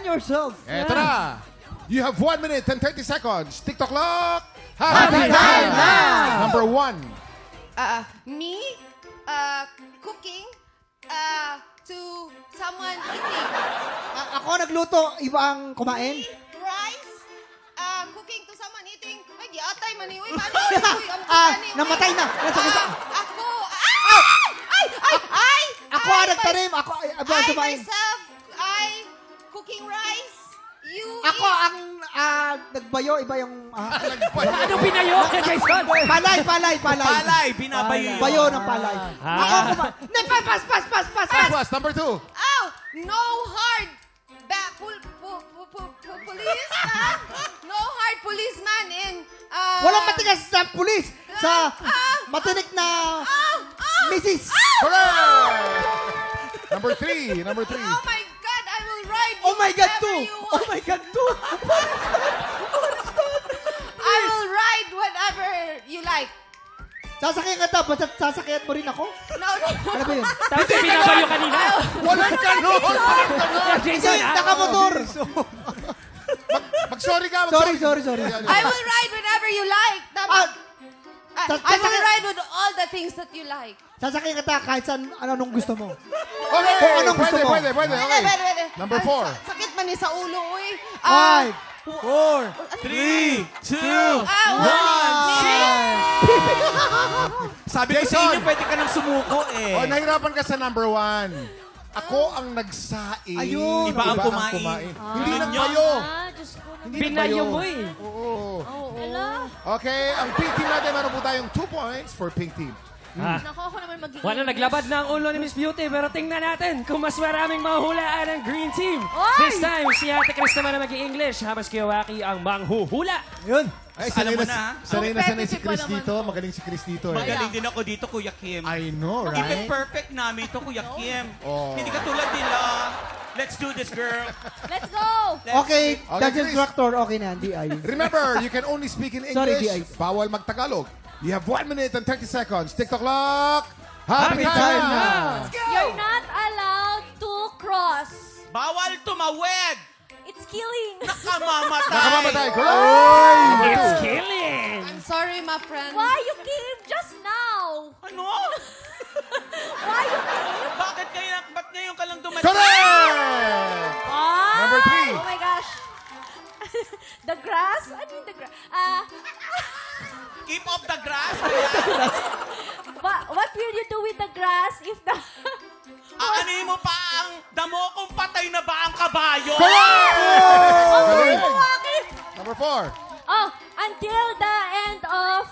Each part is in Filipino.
yourself. Eto na. You have 1 minute and 30 seconds. TikTok clock. Happy time na! Number 1. Me, cooking, to someone eating. Ako nagluto, iba ang kumain. Rice, cooking to someone eating. Ay, di atay, maniwi. Paano? Namatay na. Ako, ay! Ako ang nagtanim. Ako ang kumain. myself, cooking rice. You Ako eat. ang nagbayo, iba yung... Ano pinayo kay Jason? Palay. Binabayo yun. Bayo ng palay. Ako kumain. Pass. Number 2. Oh, no hard police, no hard policeman in, Walang matigas sa pulis. Sa matinik na misis. Correct. Number 3. Oh my God, I will ride you Oh my God, wherever too. you Oh want. my God, too. I will ride whatever you like. Sasakyan ka daw. Basta sasakyan mo rin ako. No. Ano ba yun? Tapos yung binabayo kanina. Walang ganon. Jason, Hindi, nakamotor. Mag-sorry ka. Sorry. I will ride whenever you like. I will ride with all the things that you like. Sasakyan ka kahit saan, anong gusto mo. Okay. Kung anong gusto mo. Pwede. Okay. Pwede. Number Ay, 4. Sakit man ni sa ulo, uy. 5, 3, 2, Sabi ko sa Jason. inyo, pwede ka nang sumuko eh. Oh, nahirapan ka sa number 1. Ako ang nagsaing. Ayun. Iba ang kumain. Hindi Ganun nagbayo. Diyos ko. Hindi Binayo nagbayo. mo eh. Oo. Hello? Okay, ang pink team natin, meron po tayong 2 points for pink team. Naku, ako naman magiging... Wala, naglabad na ang ulo ni Miss Beauty, pero tingnan natin kung mas maraming mahuhulaan ang green team. This time, si Ate Chris naman na mag-i-English, habang si Kiyawaki ang manghuhula. Yun. Ay, Alam mo na, ha? sanay na sanay si Competitive pa Chris naman dito. to. Magaling si Chris dito. Magaling din ako dito, Kuya Kim. I know, Even right? perfect namin to, Kuya Kim. Oh. Hindi ka tulad nila. Let's do this, girl. Let's go! Okay, dance Chris. instructor, okay na, hindi ay. Remember, you can only speak in Sorry, English. DI. Bawal mag-Tagalog. You have 1 minute and 30 seconds. TikTok clock. Happy Happy time time na! na! You're not allowed to cross. Bawal tumawid. It's killing. Nakamamatay. Nakamamatay. Correct. It's killing! I'm sorry, my friend. Why you came just now? Ano? Why you came? Ba't ngayon ka lang dumating? Correct! Number 3. Oh my gosh. The grass? I mean the grass. Keep off the grass. What will you do with the grass if the... Aanin mo pa ang damo kung patay na ba ang kabayo? Correct! Bakit? Number 4. Oh, until the end of...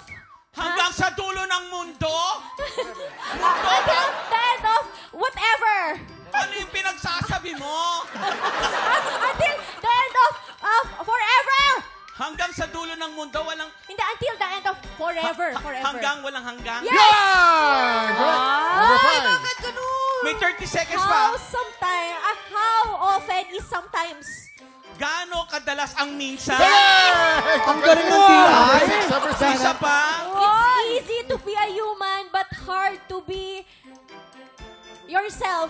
Hanggang sa dulo ng mundo? Until the end of whatever. Ano yung pinagsasabi mo? Until the end of forever. Hanggang sa dulo ng mundo, walang... Hindi, until the end of forever. Forever. Hanggang, walang hanggang? Yes. Yan! Correct. Number 5. Bakit ganun? May 30 seconds How pa. sometimes, how often is sometimes. Gaano kadalas ang minsan? Ang galing ng DI. Number 6. Isa pa? It's easy to be a human but hard to be yourself.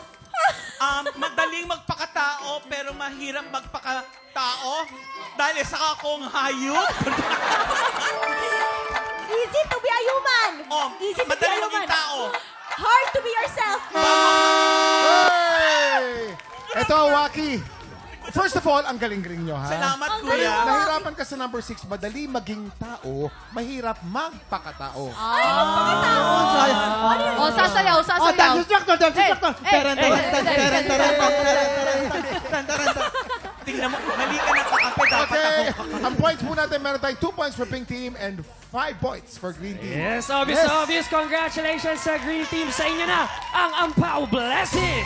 Madaling magpakatao pero mahirap magpakatao dahil isa akong hayop. Easy to be a human. Easy to be a Madaling human. maging tao. Hard to be yourself. Hey! Ito, Waki. First of all, ang galing-galing nyo, ha? Salamat, Ang kuya. galing. Nahirapan ka sa number 6. Madali maging tao, mahirap magpakatao. Ay, magpakatao. Oh, sasayaw. Oh, dance instructor. Tingnan mo, mali ka nakakampi. Dapat Okay. ako. Ang points po natin, meron tayong 2 points for pink team and 5 points for green team. Yes, obvious. Congratulations sa green team. Sa inyo na ang Ampaw Blessing!